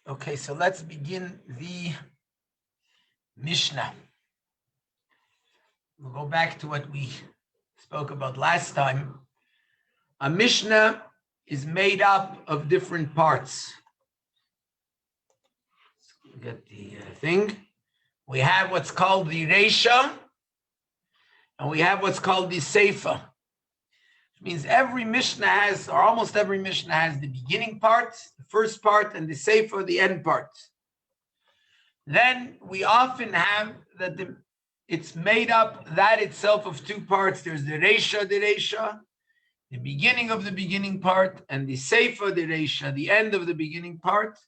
Okay, so let's begin the Mishnah. We'll go back to what we spoke about last time. A Mishnah is made up of different parts. Let's get the thing. We have what's called the Reisha, and we have what's called the Seifa. Which means every Mishnah has, or almost every Mishnah has, the beginning part, the first part, and the Seifa, the end part. Then we often have that it's made up that itself of two parts. There's the Reisha, the beginning of the beginning part, and the Seifa, the Reisha, the end of the beginning part.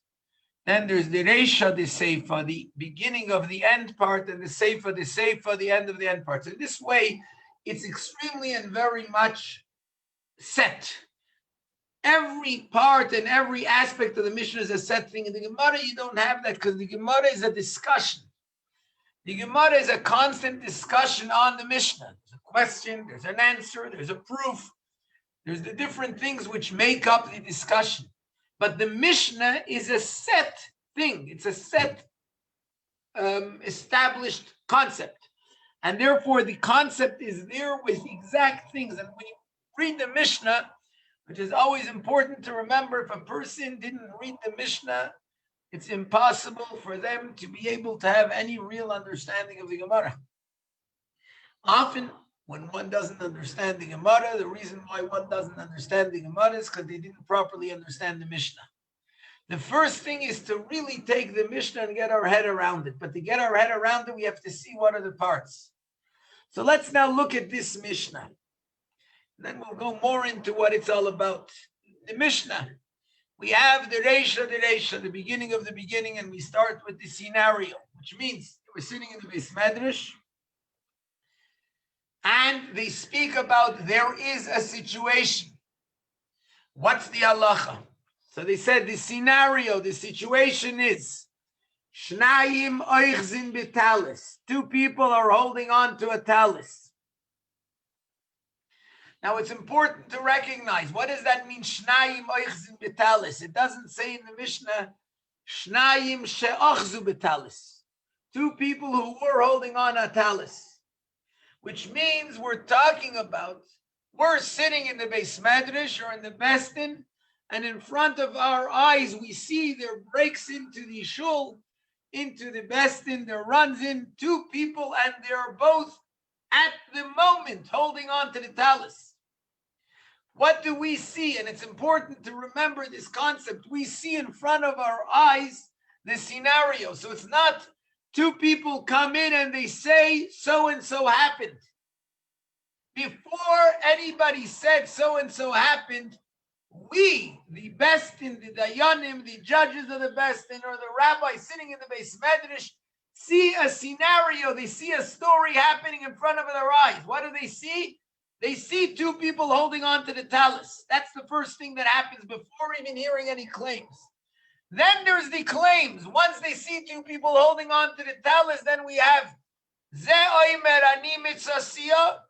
Then there's the Reisha, the Seifa, the beginning of the end part, and the Seifa, the end of the end part. So this way, it's extremely and very much set. Every part and every aspect of the Mishnah is a set thing. In the Gemara, you don't have that because the Gemara is a discussion. The Gemara is a constant discussion on the Mishnah. There's a question, there's an answer, there's a proof. There's the different things which make up the discussion. But the Mishnah is a set thing. It's a set established concept. And therefore, the concept is there with exact things. And when you read the Mishnah, which is always important to remember, if a person didn't read the Mishnah, it's impossible for them to be able to have any real understanding of the Gemara. Often, when one doesn't understand the Gemara, the reason why one doesn't understand the Gemara is because they didn't properly understand the Mishnah. The first thing is to really take the Mishnah and get our head around it. But to get our head around it, we have to see what are the parts. So let's now look at this Mishnah. Then we'll go more into what it's all about. The Mishnah. We have the Reisha, the beginning of the beginning, and we start with the scenario, which means we're sitting in the Beis Medrash, and they speak about there is a situation. What's the halacha? So they said the scenario, the situation is Shnayim oichzin b'talis. Two people are holding on to a talis. Now it's important to recognize, what does that mean, Shnayim oichzin b'talis? It doesn't say in the Mishnah, Shnayim she'ochzu b'talis. Two people who were holding on a talis. Which means we're talking about, we're sitting in the Beis Medrash or in the Bestin, and in front of our eyes, we see there breaks into the shul, into the Bestin, there runs in two people, and they're both at the moment holding on to the talis. What do we see? And it's important to remember this concept. We see in front of our eyes the scenario. So it's not two people come in and they say so-and-so happened. Before anybody said so-and-so happened, we, the Bestin, the Dayanim, the judges of the Bestin, or the rabbi sitting in the Beis Medrash, see a scenario. They see a story happening in front of their eyes. What do they see? They see two people holding on to the talis. That's the first thing that happens before even hearing any claims. Then there's the claims. Once they see two people holding on to the talis, then we have Ze oimer ani mitzasiya.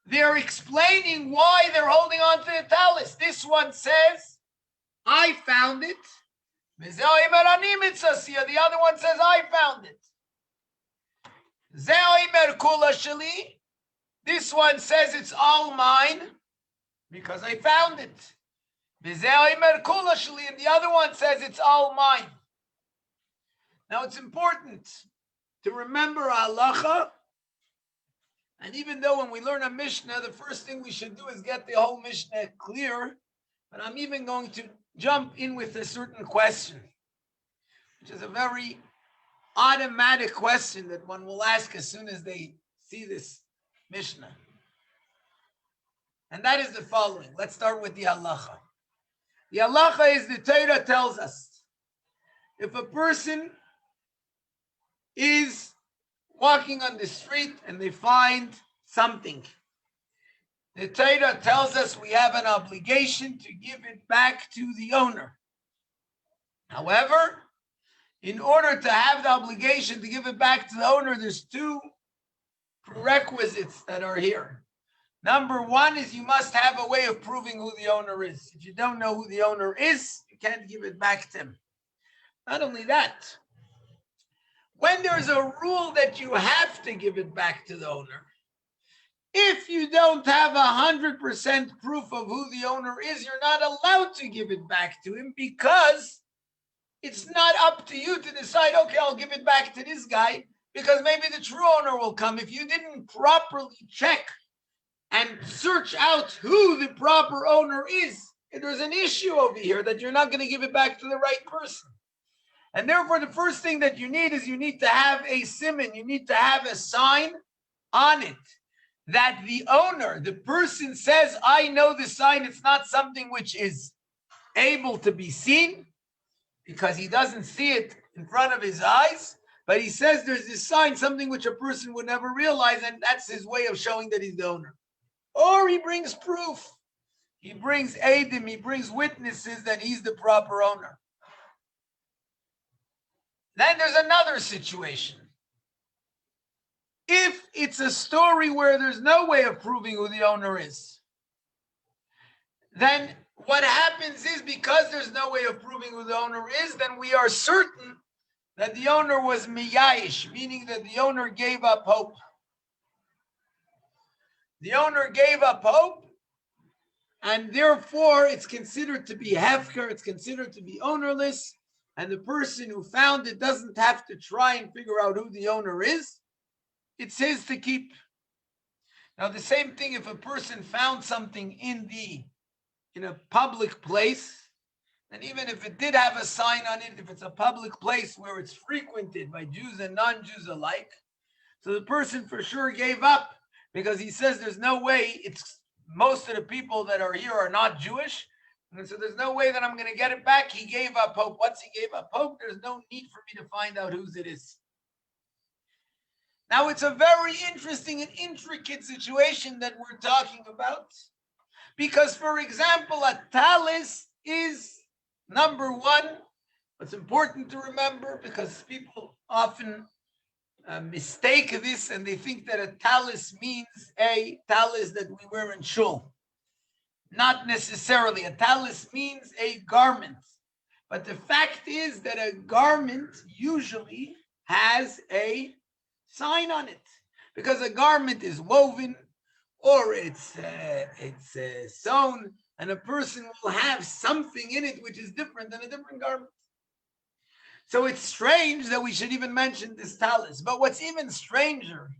They're explaining why they're holding on to the talis. This one says, I found it. Ze oimer ani mitzasiya. The other one says, I found it. Ze oimer kula sheli. This one says it's all mine because I found it. And the other one says it's all mine. Now it's important to remember halacha. And even though when we learn a Mishnah, the first thing we should do is get the whole Mishnah clear. But I'm even going to jump in with a certain question, which is a very automatic question that one will ask as soon as they see this Mishnah. And that is the following. Let's start with the halacha. The halacha is, the Torah tells us, if a person is walking on the street and they find something, the Torah tells us we have an obligation to give it back to the owner. However, in order to have the obligation to give it back to the owner, there's two prerequisites that are here. Number one is you must have a way of proving who the owner is. If you don't know who the owner is, you can't give it back to him. Not only that, when there's a rule that you have to give it back to the owner, if you don't have 100% proof of who the owner is, you're not allowed to give it back to him, because it's not up to you to decide, okay, I'll give it back to this guy, because maybe the true owner will come. If you didn't properly check and search out who the proper owner is, there's an issue over here that you're not going to give it back to the right person. And therefore, the first thing that you need is you need to have a siman, you need to have a sign on it that the owner, the person says, I know the sign. It's not something which is able to be seen because he doesn't see it in front of his eyes, but he says there's this sign, something which a person would never realize, and that's his way of showing that he's the owner. Or he brings proof. He brings eidim, he brings witnesses that he's the proper owner. Then there's another situation. If it's a story where there's no way of proving who the owner is, then what happens is, because there's no way of proving who the owner is, then we are certain that the owner was miyayish, meaning that the owner gave up hope. The owner gave up hope, and therefore it's considered to be hefker, it's considered to be ownerless, and the person who found it doesn't have to try and figure out who the owner is. It's his to keep. Now, the same thing if a person found something in a public place, and even if it did have a sign on it, if it's a public place where it's frequented by Jews and non-Jews alike, so the person for sure gave up, because he says there's no way, it's most of the people that are here are not Jewish, and so there's no way that I'm going to get it back. He gave up hope. Once he gave up hope, there's no need for me to find out whose it is. Now, it's a very interesting and intricate situation that we're talking about, because, for example, a talis is, number one, what's important to remember, because people often mistake this and they think that a talis means a talis that we wear in shul. Not necessarily. A talis means a garment. But the fact is that a garment usually has a sign on it, because a garment is woven or it's sewn, and a person will have something in it which is different than a different garment. So it's strange that we should even mention this talis. But what's even stranger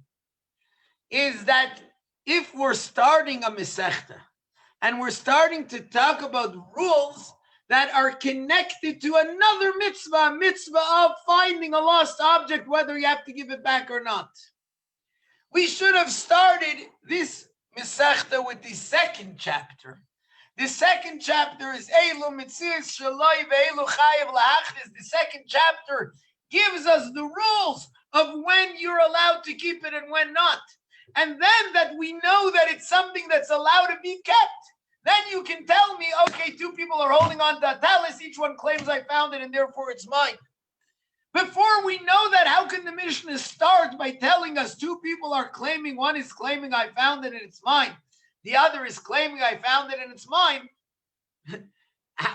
is that if we're starting a mesechta and we're starting to talk about rules that are connected to another mitzvah, a mitzvah of finding a lost object, whether you have to give it back or not, we should have started this mesechta with the second chapter. The second chapter is Eilu Mitzias Shaloi Ve'eilu Chayev Lahachnis. The second chapter gives us the rules of when you're allowed to keep it and when not. And then that we know that it's something that's allowed to be kept, then you can tell me, okay, two people are holding on to a talis, each one claims I found it and therefore it's mine. Before we know that, how can the Mishnah start by telling us two people are claiming, one is claiming I found it and it's mine, the other is claiming I found it and it's mine?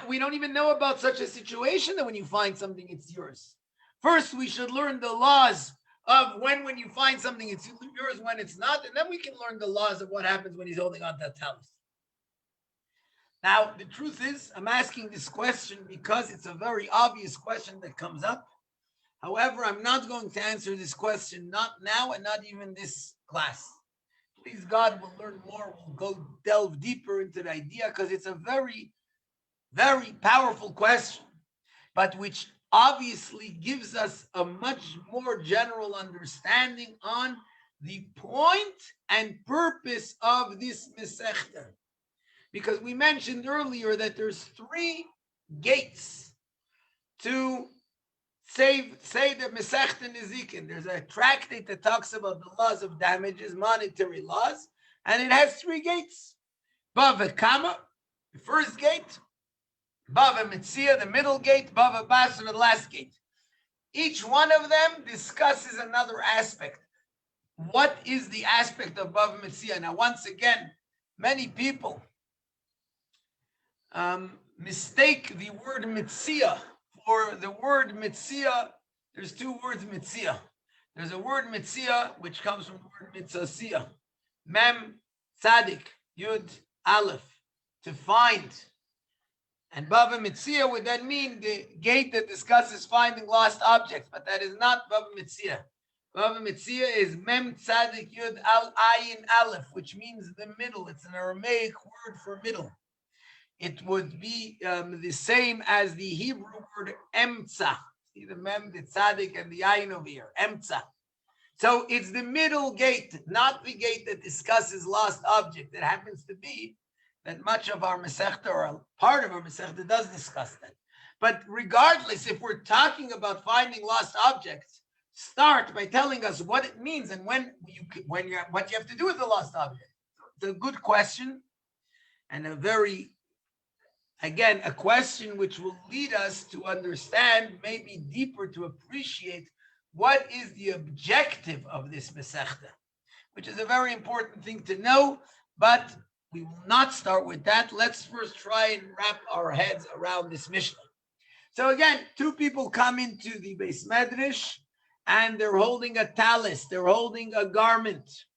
We don't even know about such a situation that when you find something, it's yours. First, we should learn the laws of when you find something, it's yours, when it's not, and then we can learn the laws of what happens when he's holding on to that talis. Now, the truth is, I'm asking this question because it's a very obvious question that comes up. However, I'm not going to answer this question, not now and not even this class. Please God, we'll learn more. We'll go delve deeper into the idea, because it's a very, very powerful question, but which obviously gives us a much more general understanding on the point and purpose of this mesechta. Because we mentioned earlier that there's 3 gates to say the Mesechta Nezikin. There's a tractate that talks about the laws of damages, monetary laws, and it has 3 gates. Bava Kama, the first gate, Bava Mitzia, the middle gate, Bava Basra, the last gate. Each one of them discusses another aspect. What is the aspect of Bava Mitzia? Now, once again, many people mistake the word mitzia or the word mitzia. There's two words mitzia. There's a word mitzia which comes from the word mitzasia. Mem, tzadik, yud, aleph, to find. And Bava Mitzia would then mean the gate that discusses finding lost objects, but that is not Bava Mitzia. Bava Mitzia is Mem Tzadik Yud Al Ayin Aleph, which means the middle. It's an Aramaic word for middle. It would be the same as the Hebrew word Emtza. See the Mem, the Tzadik, and the Ayin over here. Emtza. So it's the middle gate, not the gate that discusses lost object. It happens to be that much of our Masechta, or a part of our Masechta, does discuss that. But regardless, if we're talking about finding lost objects, start by telling us what it means and what you have to do with the lost object. It's a good question, and a question which will lead us to understand, maybe deeper, to appreciate what is the objective of this Masechta, which is a very important thing to know, but we will not start with that. Let's first try and wrap our heads around this Mishnah. So again, two people come into the Beis Medrash and they're holding a talis, they're holding a garment.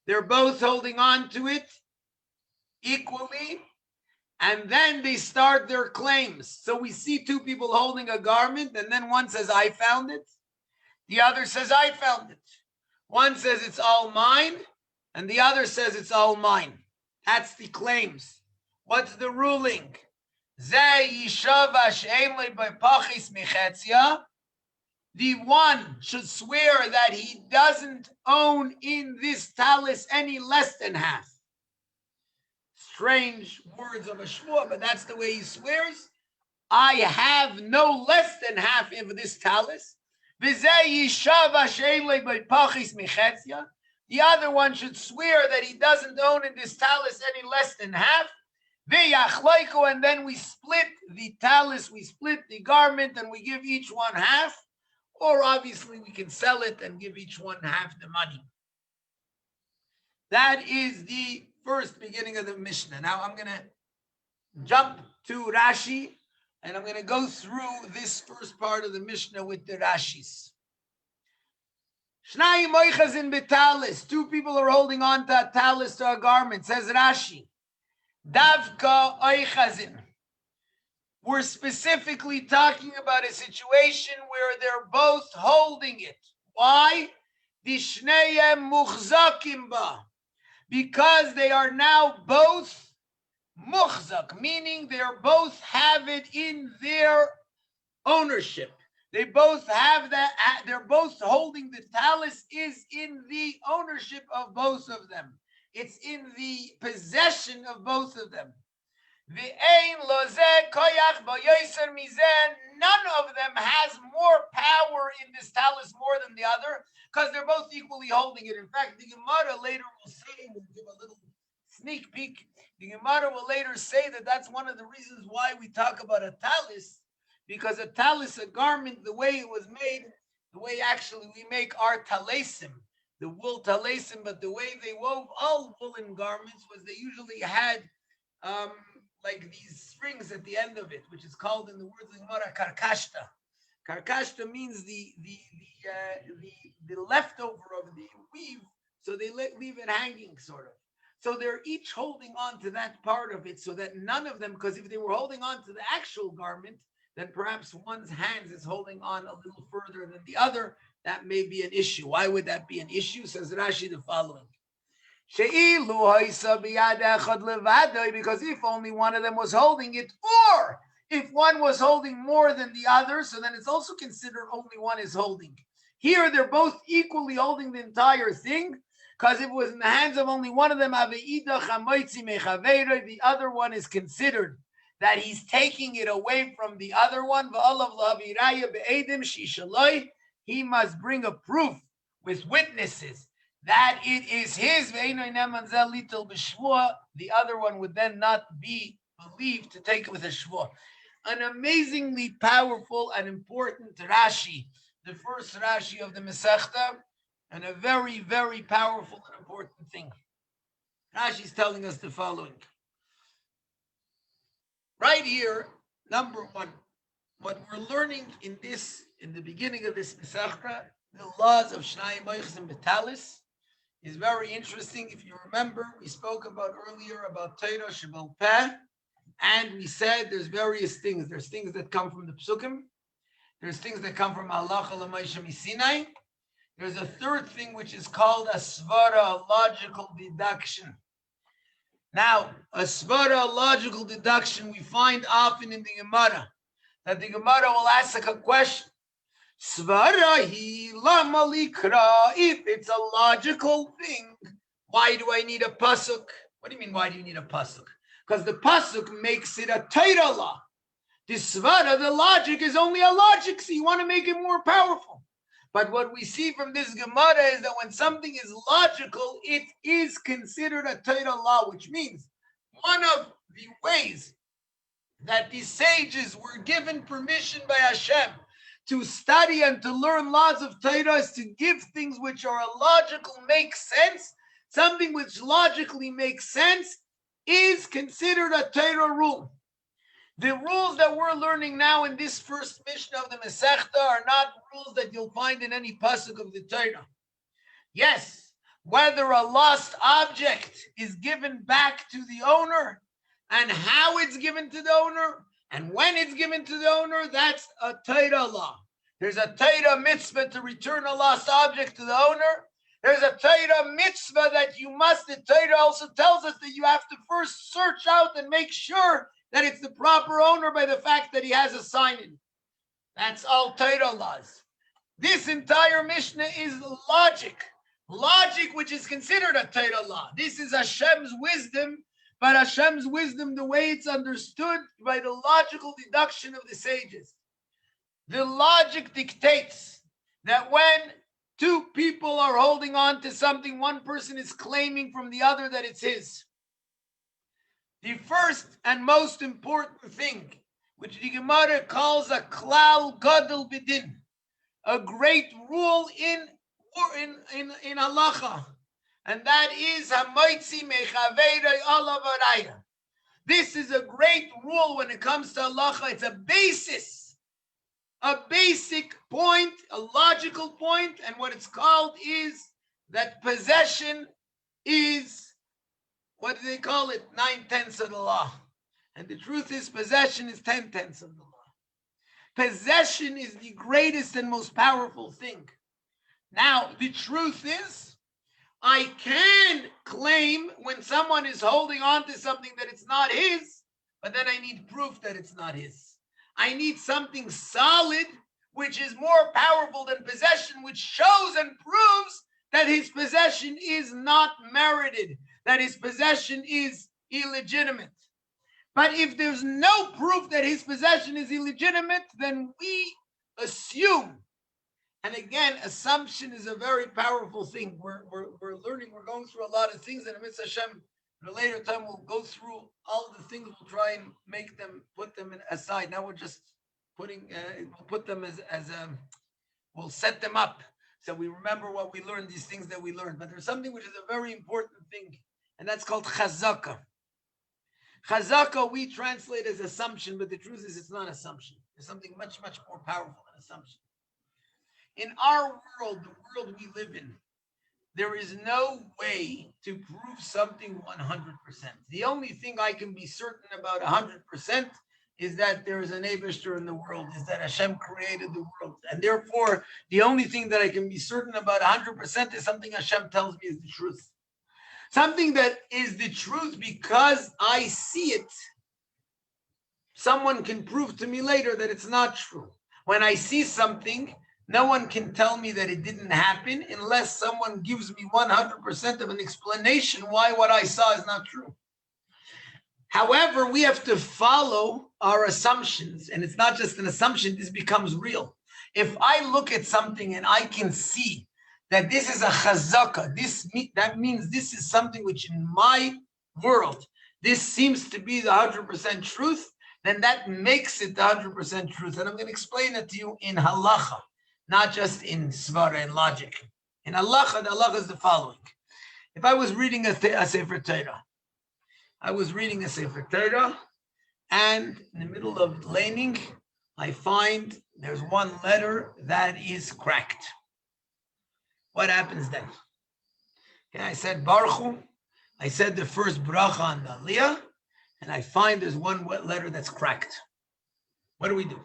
They're both holding on to it equally, and then they start their claims. So we see two people holding a garment, and then one says, I found it. The other says, I found it. One says it's all mine, and the other says it's all mine. That's the claims. What's the ruling? The one should swear that he doesn't own in this talis any less than half. Strange words of a shvua, but that's the way he swears. I have no less than half of this talis. The other one should swear that he doesn't own in this talis any less than half. And then we split the talis, we split the garment, and we give each one half. Or obviously we can sell it and give each one half the money. That is the first beginning of the Mishnah. Now I'm going to jump to Rashi, and I'm going to go through this first part of the Mishnah with the Rashis. Two people are holding on to a talis, to a garment, says Rashi. Davka oichazin. We're specifically talking about a situation where they're both holding it. Why? Because they are now both muchzak, meaning they both have it in their ownership. They both have that, they're both holding the talis is in the ownership of both of them. It's in the possession of both of them. None of them has more power in this talis more than the other, because they're both equally holding it. In fact, the Gemara later will say, we'll give a little sneak peek, the Gemara will later say that that's one of the reasons why we talk about a talis, because a talis, a garment, the way it was made, the way actually we make our talesim, the wool talesim, but the way they wove all woolen garments was they usually had like these strings at the end of it, which is called in the words of the Gemara karkashta. Karkashta means the leftover of the weave, so they leave it hanging sort of. So they're each holding on to that part of it, so that none of them, because if they were holding on to the actual garment, then perhaps one's hands is holding on a little further than the other. That may be an issue. Why would that be an issue? Says Rashi the following. Because if only one of them was holding it, or if one was holding more than the other, so then it's also considered only one is holding. Here they're both equally holding the entire thing, because if it was in the hands of only one of them, the other one is considered that he's taking it away from the other one. He must bring a proof with witnesses that it is his. The other one would then not be believed to take it with a shvua. An amazingly powerful and important Rashi, the first Rashi of the Masechta, and a very, very powerful and important thing. Rashi is telling us the following. Right here, number one, what we're learning in the beginning of this Masechta, the laws of Shnai Moichs and Betalis, is very interesting. If you remember, we spoke about earlier about Torah Shebal Peh, and we said there's various things. There's things that come from the Psukim. There's things that come from Halacha L'Moshe Misinai. There's a third thing which is called a svara, a logical deduction. Now, a svara, a logical deduction, we find often in the Gemara, that the Gemara will ask a question. Svara hi lama likra. If it's a logical thing, why do I need a pasuk? What do you mean, why do you need a pasuk? Because the pasuk makes it a Torah law. The svara, the logic, is only a logic, so you want to make it more powerful. But what we see from this Gemara is that when something is logical, it is considered a Torah law, which means one of the ways that the sages were given permission by Hashem to study and to learn laws of Torah is to give things which are logical, make sense. Something which logically makes sense is considered a Torah rule. The rules that we're learning now in this first Mishnah of the Masechta are not rules that you'll find in any pasuk of the Torah. Yes, whether a lost object is given back to the owner and how it's given to the owner and when it's given to the owner, that's a Torah law. There's a Torah mitzvah to return a lost object to the owner. There's a Torah mitzvah that you must. The Torah also tells us that you have to first search out and make sure that it's the proper owner by the fact that he has a sign in. That's all Torah laws. This entire Mishnah is logic. Logic which is considered a Torah law. This is Hashem's wisdom, but Hashem's wisdom, the way it's understood by the logical deduction of the sages. The logic dictates that when two people are holding on to something, one person is claiming from the other that it's his. The first and most important thing, which the Gemara calls a klal gadol bidin, a great rule in halacha, and that is hamoitzi mechaveirei alav araya. This is a great rule when it comes to halacha. It's a basic point, a logical point, and what it's called is that possession is, what do they call it? 9/10 of the law. And the truth is, possession is 10/10 of the law. Possession is the greatest and most powerful thing. Now, the truth is, I can claim when someone is holding on to something that it's not his, but then I need proof that it's not his. I need something solid, which is more powerful than possession, which shows and proves that his possession is not merited, that his possession is illegitimate. But if there's no proof that his possession is illegitimate, then we assume. And again, assumption is a very powerful thing. We're learning, we're going through a lot of things, and in Mitzvah Hashem, at a later time, we'll go through all the things, we'll try and make them, put them aside. Now we're just putting, we'll put them we'll set them up. So we remember what we learned, these things that we learned. But there's something which is a very important thing, and that's called chazaka. Chazaka we translate as assumption, but the truth is it's not assumption. There's something much, much more powerful than assumption. In our world, the world we live in, there is no way to prove something 100%. The only thing I can be certain about 100% is that there is an Eibishter in the world, is that Hashem created the world. And therefore, the only thing that I can be certain about 100% is something Hashem tells me is the truth. Something that is the truth because I see it. Someone can prove to me later that it's not true. When I see something, no one can tell me that it didn't happen unless someone gives me 100% of an explanation why what I saw is not true. However, we have to follow our assumptions, and it's not just an assumption, this becomes real. If I look at something and I can see that this is a chazaka, that means this is something which in my world, this seems to be the 100% truth, then that makes it the 100% truth. And I'm going to explain it to you in halacha, not just in svara and logic. In halacha, the halacha is the following. If I was reading a Sefer Torah, and in the middle of laning, I find there's one letter that is cracked. What happens then? Okay, I said Baruch Hu. I said the first bracha on the Aliyah, and I find there's one letter that's cracked. What do?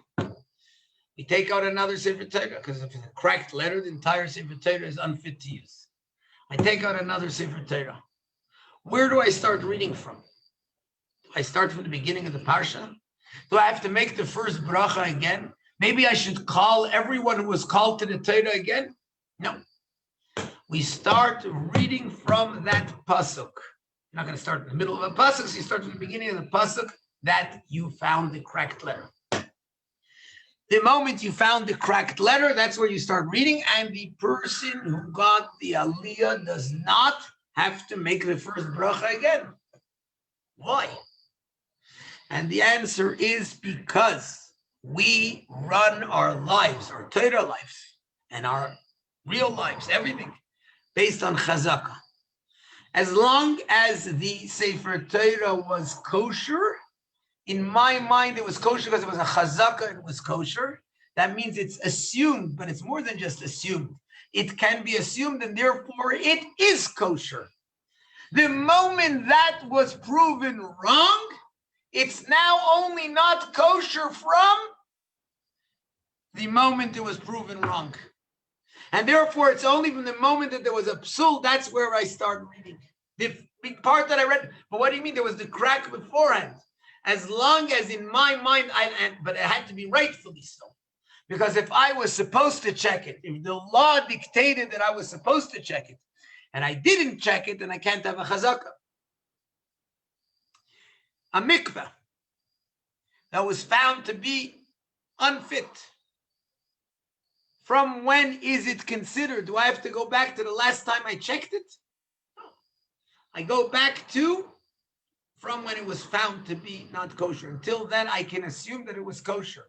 We take out another Sefer Torah, because if it's a cracked letter, the entire Sefer Torah is unfit to use. I take out another Sefer Torah. Where do I start reading from? Do I start from the beginning of the Parsha? Do I have to make the first bracha again? Maybe I should call everyone who was called to the Torah again? No. We start reading from that pasuk. You're not going to start in the middle of a pasuk, so you start from the beginning of the pasuk that you found the cracked letter. The moment you found the cracked letter, that's where you start reading, and the person who got the Aliyah does not have to make the first bracha again. Why? And the answer is because we run our lives, our Torah lives, and our real lives, everything, based on chazaka. As long as the Sefer Torah was kosher, in my mind, it was kosher because it was a chazaka, it was kosher. That means it's assumed, but it's more than just assumed. It can be assumed, and therefore it is kosher. The moment that was proven wrong, it's now only not kosher from the moment it was proven wrong. And therefore, it's only from the moment that there was a psul, that's where I start reading. The big part that I read, but what do you mean? There was the crack beforehand. As long as in my mind, but it had to be rightfully so. Because if I was supposed to check it, if the law dictated that I was supposed to check it, and I didn't check it, then I can't have a chazaka. A mikveh that was found to be unfit. From when is it considered? Do I have to go back to the last time I checked it? No. I go back to from when it was found to be not kosher. Until then, I can assume that it was kosher.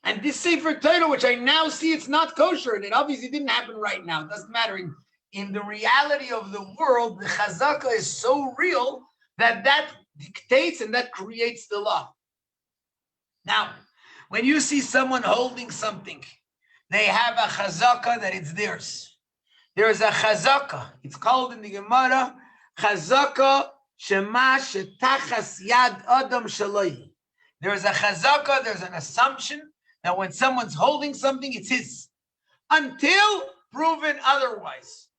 And this Sefer Torah, which I now see it's not kosher, and it obviously didn't happen right now. It doesn't matter. In the reality of the world, the chazaka is so real that dictates and that creates the law. Now, when you see someone holding something, they have a chazaka that it's theirs. There's a chazaka. It's called in the Gemara, chazaka shema shetachas yad adam shaloi. There's a chazaka, there's an assumption that when someone's holding something, it's his, until proven otherwise.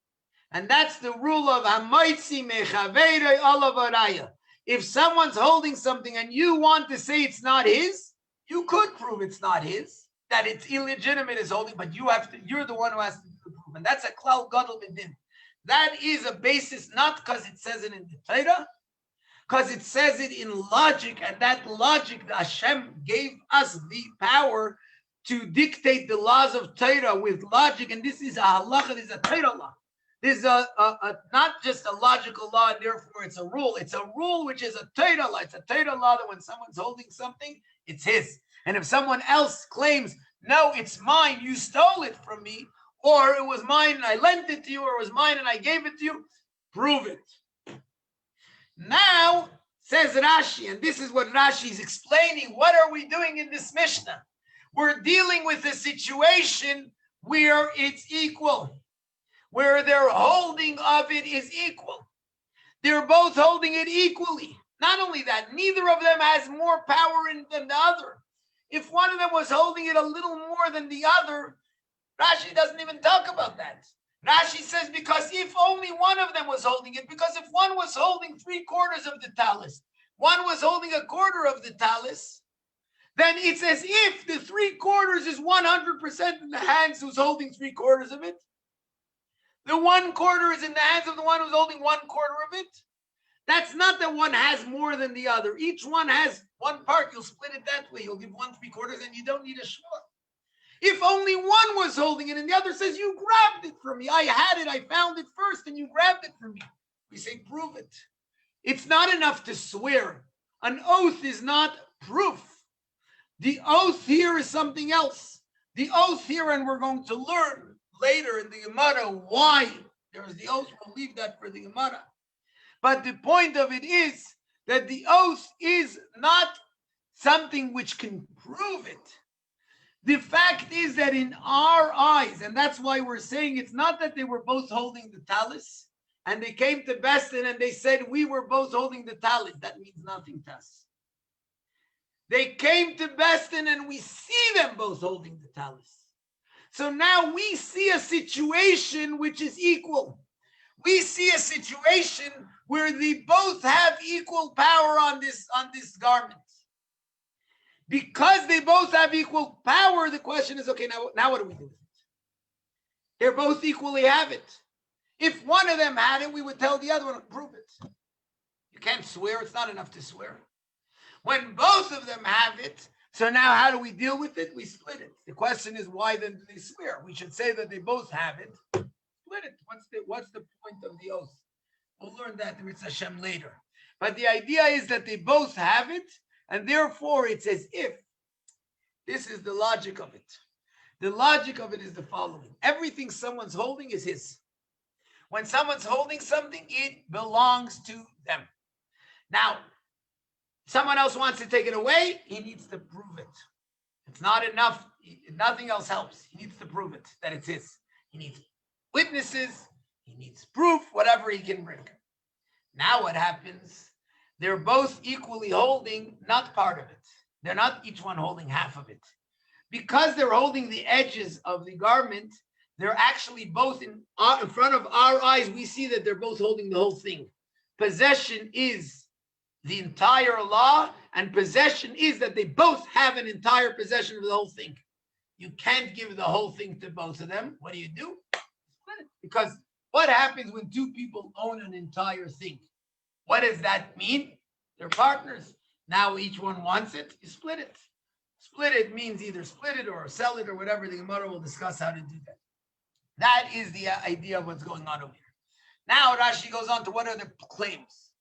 And that's the rule of hamaitzi mechaveirei alavaraya. If someone's holding something and you want to say it's not his, you could prove it's not his, that it's illegitimate is holding, but you're the one who has to do the proof. And that's a klal gadol b'din. That is a basis, not because it says it in the Torah, because it says it in logic, and that logic, the Hashem gave us the power to dictate the laws of Torah with logic, and this is a halacha, this is a Torah law. This is not just a logical law, and therefore it's a rule. It's a rule which is a Torah law. It's a Torah law that when someone's holding something, it's his. And if someone else claims, no, it's mine, you stole it from me, or it was mine and I lent it to you, or it was mine and I gave it to you, prove it. Now, says Rashi, and this is what Rashi is explaining, what are we doing in this Mishnah? We're dealing with a situation where it's equal, where their holding of it is equal. They're both holding it equally. Not only that, neither of them has more power than the other. If one of them was holding it a little more than the other, Rashi doesn't even talk about that. Rashi says because if only one of them was holding it, because if one was holding 3/4 of the talis, one was holding 1/4 of the talis, then it's as if the 3/4 is 100% in the hands who's holding 3/4 of it. The 1/4 is in the hands of the one who's holding 1/4 of it. That's not that one has more than the other. Each one has one part. You'll split it that way. You'll give 1 3/4 and you don't need a shvua. If only one was holding it and the other says, you grabbed it from me. I had it. I found it first and you grabbed it from me. We say, prove it. It's not enough to swear. An oath is not proof. The oath here is something else. The oath here, and we're going to learn later in the Gemara why there is the oath. We'll leave that for the Gemara. But the point of it is that the oath is not something which can prove it. The fact is that in our eyes, and that's why we're saying it's not that they were both holding the talis, and they came to Bestin and they said we were both holding the talis. That means nothing to us. They came to Bestin and we see them both holding the talis. So now we see a situation which is equal. We see a situation where they both have equal power on this garment. Because they both have equal power, the question is, okay, now what do we do with it? They both equally have it. If one of them had it, we would tell the other one to prove it. You can't swear. It's not enough to swear. When both of them have it, so now how do we deal with it? We split it. The question is, why then do they swear? We should say that they both have it. Split it. What's the point of the oath? We'll learn that in Mitzvah Hashem later. But the idea is that they both have it, and therefore it's as if. This is the logic of it. The logic of it is the following. Everything someone's holding is his. When someone's holding something, it belongs to them. Now, someone else wants to take it away, he needs to prove it. It's not enough. Nothing else helps. He needs to prove it, that it's his. He needs witnesses. He needs proof, whatever he can bring. Now what happens? They're both equally holding not part of it. They're not each one holding half of it. Because they're holding the edges of the garment, they're actually both in front of our eyes. We see that they're both holding the whole thing. Possession is the entire law, and possession is that they both have an entire possession of the whole thing. You can't give the whole thing to both of them. What do? Split it. Because what happens when two people own an entire thing? What does that mean? They're partners. Now each one wants it, you split it. Split it means either split it or sell it or whatever. The Gemara will discuss how to do that. That is the idea of what's going on over here. Now Rashi goes on to what are the claims.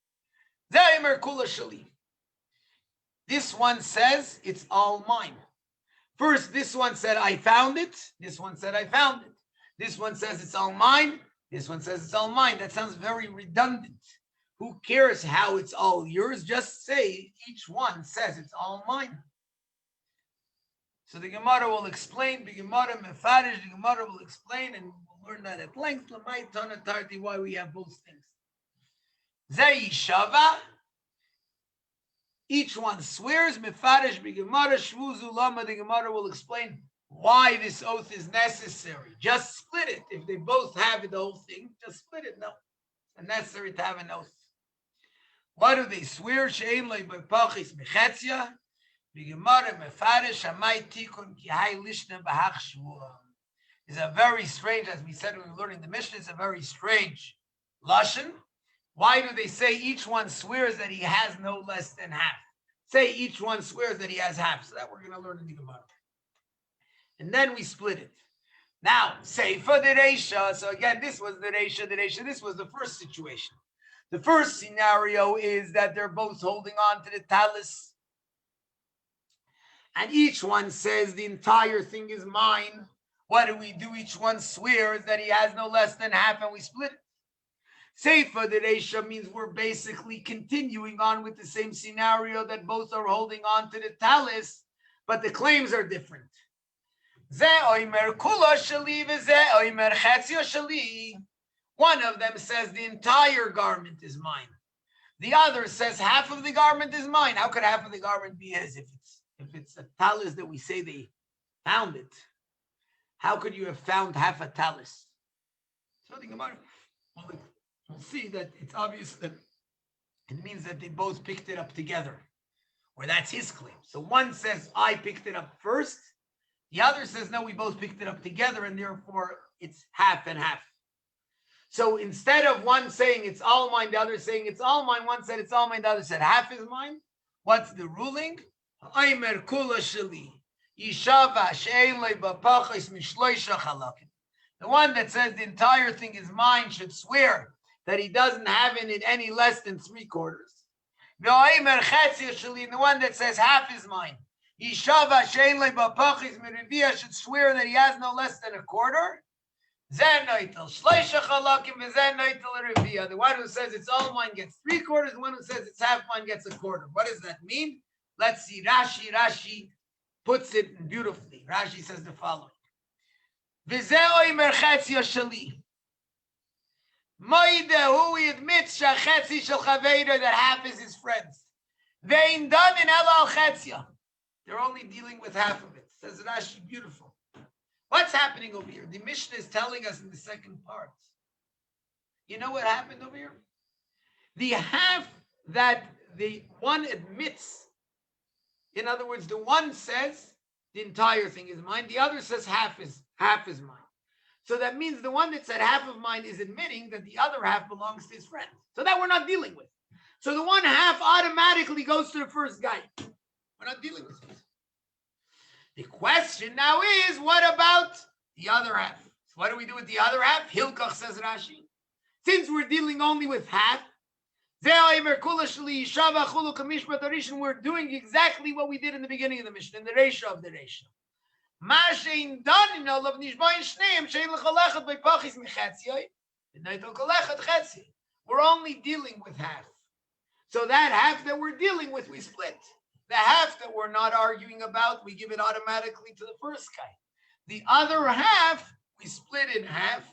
This one says it's all mine. First, this one said I found it. This one said I found it. This one says it's all mine. This one says it's all mine. That sounds very redundant. Who cares how it's all yours? Just say each one says it's all mine. So the Gemara will explain, the Gemara will explain, and we'll learn that at length. Why we have both things. Zayishava. Each one swears. Mefarish b'Gemara shvuzu lama. The Gemara will explain why this oath is necessary. Just split it. If they both have it, the whole thing, just split it. No, it's necessary to have an oath. Why do they swear? She'ein loy b'pachis mechetzia. It's a very strange, as we said when we were learning the Mishnah, it's a very strange lashon. Why do they say each one swears that he has no less than half? Say each one swears that he has half. So that we're going to learn in the Gemara. And then we split it. Now, say for the Reisha. So again, this was the Reisha. This was the first situation. The first scenario is that they're both holding on to the talis. And each one says the entire thing is mine. What do? Each one swears that he has no less than half, and we split it. Seifa the Reisha means we're basically continuing on with the same scenario that both are holding on to the talis, but the claims are different. One of them says the entire garment is mine. The other says half of the garment is mine. How could half of the garment be his if it's a talis that we say they found it? How could you have found half a talis? Something about it. We'll see that it's obvious that it means that they both picked it up together, or that's his claim. So one says, I picked it up first. The other says, no, we both picked it up together, and therefore it's half and half. So instead of one saying it's all mine, the other saying it's all mine, one said it's all mine, the other said half is mine. What's the ruling? The one that says the entire thing is mine should swear that he doesn't have in it any less than 3/4. And the one that says half is mine, should swear that he has no less than 1/4. The one who says it's all mine gets 3/4. The one who says it's half mine gets 1/4. What does that mean? Let's see. Rashi puts it beautifully. Rashi says the following. V'zeh omer chetzio shali. Moide, he admits shachetzi shel chaveiro, that half is his friends. Vein danin ela al chetzia. They're only dealing with half of it. Says Rashi, beautiful. What's happening over here? The Mishnah is telling us in the second part. You know what happened over here? The half that the one admits, in other words, the one says the entire thing is mine, the other says half is mine. So that means the one that said half of mine is admitting that the other half belongs to his friend. So that we're not dealing with. So the one half automatically goes to the first guy. We're not dealing with it. The question now is, what about the other half? So what do we do with the other half? Hilkach, says Rashi. Since we're dealing only with half, we're doing exactly what we did in the beginning of the Mishnah, in the Reisha of the Reisha. We're only dealing with half. So that half that we're dealing with, we split. The half that we're not arguing about, we give it automatically to the first guy. The other half, we split in half.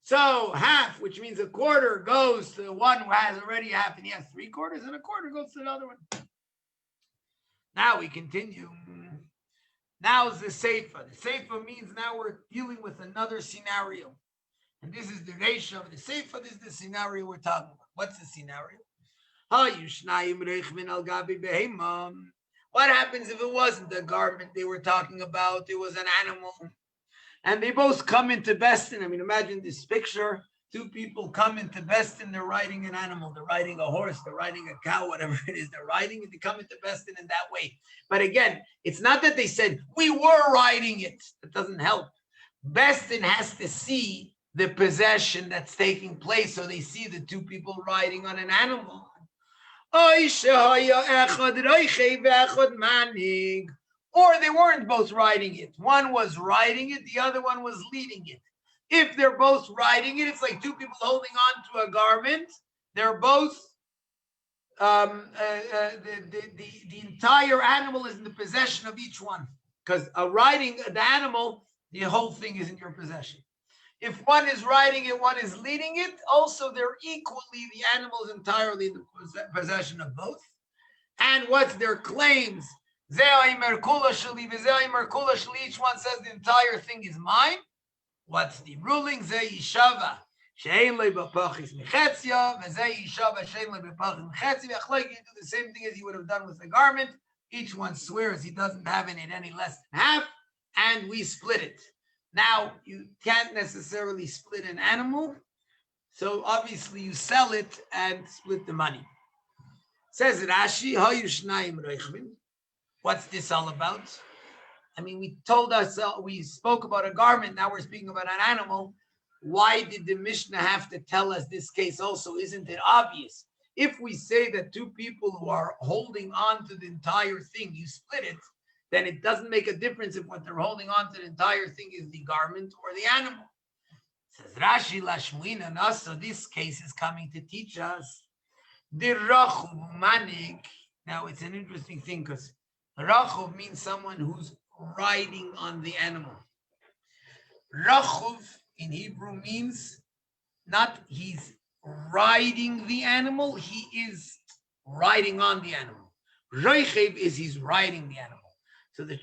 So half, which means a quarter, goes to the one who has already half, and he has 3/4, and a quarter goes to the other one. Now we continue. Now is the Seifa. The Seifa means now we're dealing with another scenario. And this is the ratio of the Seifa. This is the scenario we're talking about. What's the scenario? What happens if it wasn't the garment they were talking about? It was an animal. And they both come into Bestin. I mean, imagine this picture. Two people come into Bestin. They're riding an animal. They're riding a horse. They're riding a cow, whatever it is. They're riding it. They come into Bestin in that way. But again, it's not that they said, we were riding it. It doesn't help. Bestin has to see the possession that's taking place. So they see the two people riding on an animal. Or they weren't both riding it. One was riding it, the other one was leading it. If they're both riding it, it's like two people holding on to a garment. They're both, the entire animal is in the possession of each one. Because riding the animal, the whole thing is in your possession. If one is riding it, one is leading it, also they're equally, the animal is entirely in the possession of both. And what's their claims? Each one says the entire thing is mine. What's the ruling? You do the same thing as you would have done with the garment. Each one swears he doesn't have in it any less than half, and we split it. Now, you can't necessarily split an animal, so obviously you sell it and split the money. Says Rashi, what's this all about? I mean, we spoke about a garment, now we're speaking about an animal. Why did the Mishnah have to tell us this case also? Isn't it obvious? If we say that two people who are holding on to the entire thing, you split it, then it doesn't make a difference if what they're holding on to the entire thing is the garment or the animal. Says Rashi Lashmuina Nas, so this case is coming to teach us the Rachuv Manik. Now it's an interesting thing because Rachuv means someone who's riding on the animal. Rachuv in Hebrew means not he's riding the animal, he is riding on the animal. Roichev is he's riding the animal. So the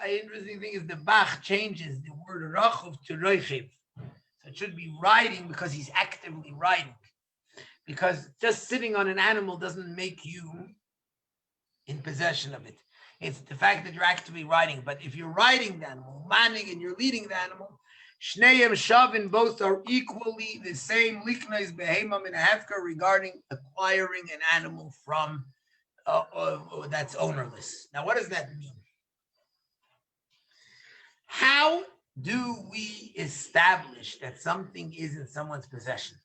interesting thing is the Bach changes the word Rachuv to Roichev. So it should be riding because he's actively riding. Because just sitting on an animal doesn't make you in possession of it. It's the fact that you're actively riding. But if you're riding the animal, manning, and you're leading the animal, Shneim Shavin, both are equally the same. Liknais behemam in hefker regarding acquiring an animal from that's ownerless. Now, what does that mean? How do we establish that something is in someone's possession?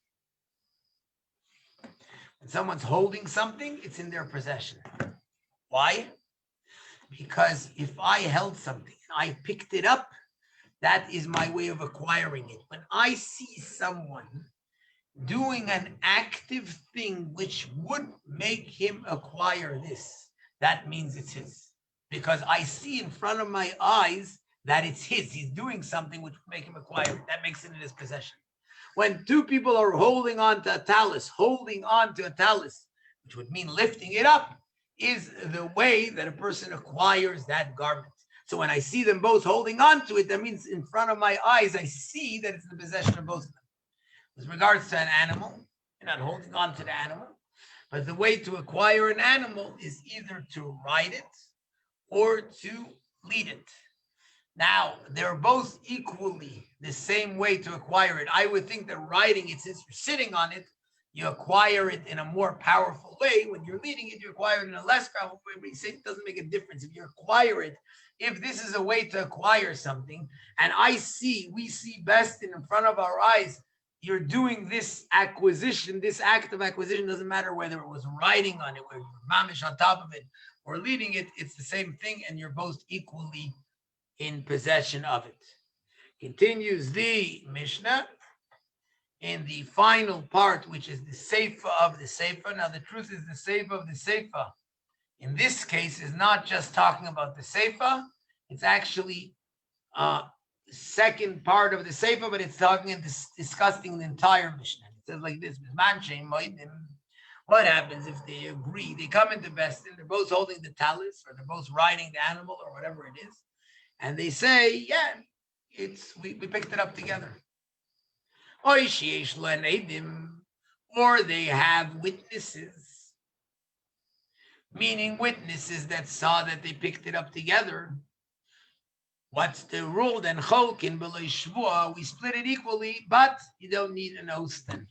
When someone's holding something, it's in their possession. Why? Because if I held something, I picked it up, that is my way of acquiring it. When I see someone doing an active thing which would make him acquire this, that means it's his. because I see in front of my eyes that it's his. He's doing something which would make him acquire it. That makes it in his possession. When two people are holding on to a talus, which would mean lifting it up, is the way that a person acquires that garment. So when I see them both holding on to it, that means in front of my eyes, I see that it's in the possession of both of them. With regards to an animal, you're not holding on to the animal, but the way to acquire an animal is either to ride it or to lead it. Now, they're both equally the same way to acquire it. I would think that riding it, since you're sitting on it, you acquire it in a more powerful way. When you're leading it, you acquire it in a less powerful way. But you say it doesn't make a difference. If you acquire it, if this is a way to acquire something, and we see best in front of our eyes, you're doing this acquisition, this act of acquisition, doesn't matter whether it was riding on it, where you're mamish on top of it, or leading it, it's the same thing, and you're both equally in possession of it. Continues the Mishnah in the final part, which is the Seifa of the Seifa. Now, the truth is the Seifa of the Seifa, in this case, is not just talking about the Seifa, it's actually second part of the Seifa, but it's talking and discussing the entire Mishnah. It says like this: what happens if they agree? They come into Bestin, they're both holding the talus, or they're both riding the animal, or whatever it is, and they say, yeah, we picked it up together. Or they have witnesses, meaning witnesses that saw that they picked it up together. What's the rule then? Cholkin below shvua, we split it equally, but you don't need an oath then.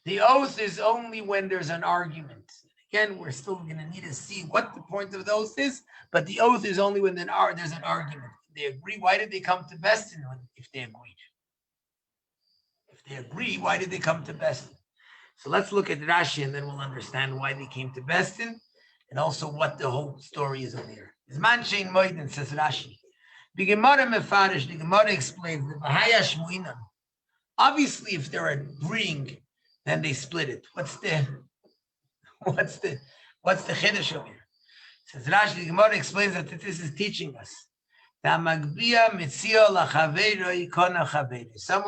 The oath is only when there's an argument. Again, we're still going to need to see what the point of the oath is, but the oath is only when there's an argument. They agree. Why did they come to Bestin if they agreed? If they agree, why did they come to Bestin? So let's look at Rashi, and then we'll understand why they came to Bestin, and also what the whole story is over here. Zman shein moiden, says Rashi. The Gemara mefarish, the Gemara explains that obviously, if they're agreeing, then they split it. What's the chiddush over here? Says Rashi, the Gemara explains that this is teaching us someone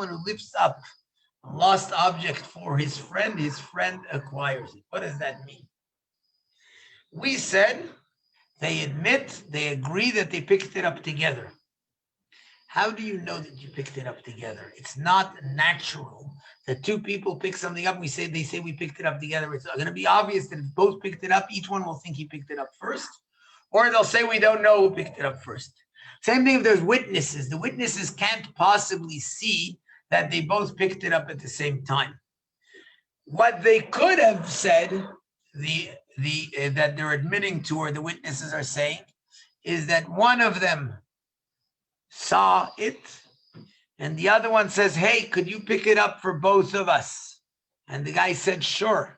who lifts up a lost object for his friend acquires it. What does that mean? We said they agree that they picked it up together. How do you know that you picked it up together? It's not natural that two people pick something up and they say we picked it up together. It's going to be obvious that if both picked it up, each one will think he picked it up first, or they'll say we don't know who picked it up first. Same thing if there's witnesses. The witnesses can't possibly see that they both picked it up at the same time. What they could have said, that they're admitting to, or the witnesses are saying, is that one of them saw it, and the other one says, hey, could you pick it up for both of us? And the guy said, sure.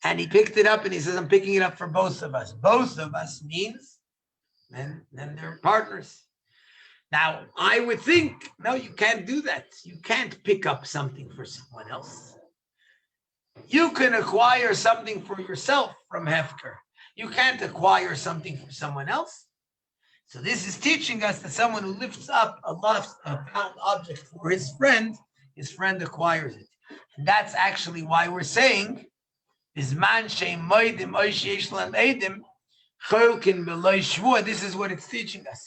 And he picked it up, and he says, I'm picking it up for both of us. Both of us means, then they're partners. Now, I would think, no, you can't do that. You can't pick up something for someone else. You can acquire something for yourself from Hefker. You can't acquire something from someone else. So this is teaching us that someone who lifts up a found object for his friend acquires it. And that's actually why we're saying, this is what it's teaching us.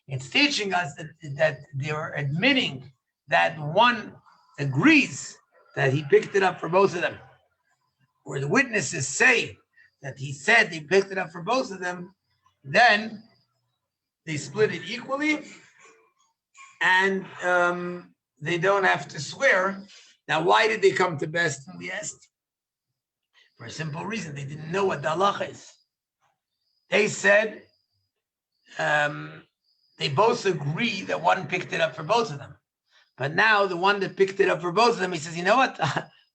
It's teaching us that they are admitting that one agrees that he picked it up for both of them. Or the witnesses say that he said they picked it up for both of them, then they split it equally, and they don't have to swear. Now, why did they come to Bestin, we asked? For a simple reason. They didn't know what the halacha is. They said they both agree that one picked it up for both of them. But now the one that picked it up for both of them, he says, you know what?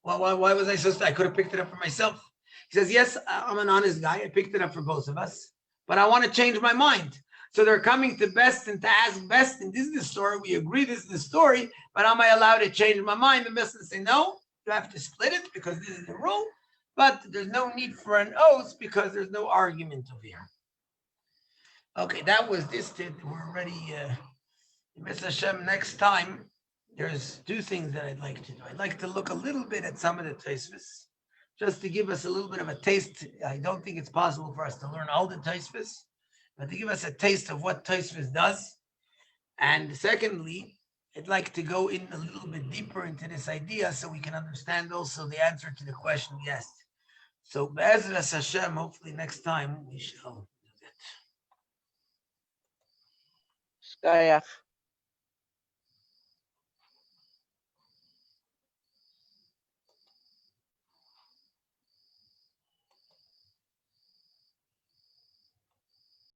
Why was I supposed to? I could have picked it up for myself. He says, yes, I'm an honest guy. I picked it up for both of us, but I want to change my mind. So they're coming to Bestin to ask Bestin, this is the story, we agree this is the story, but am I allowed to change my mind? And Bestin say, no, you have to split it because this is the rule, but there's no need for an oath because there's no argument over here. Okay, that was this. We're already, Mr. Hashem, next time, there's two things that I'd like to do. I'd like to look a little bit at some of the Tosfos, just to give us a little bit of a taste. I don't think it's possible for us to learn all the Tosfos, but to give us a taste of what Tosfos does. And secondly, I'd like to go in a little bit deeper into this idea so we can understand also the answer to the question we asked. So, Be'ezras Hashem, hopefully next time we shall do that. Skayach.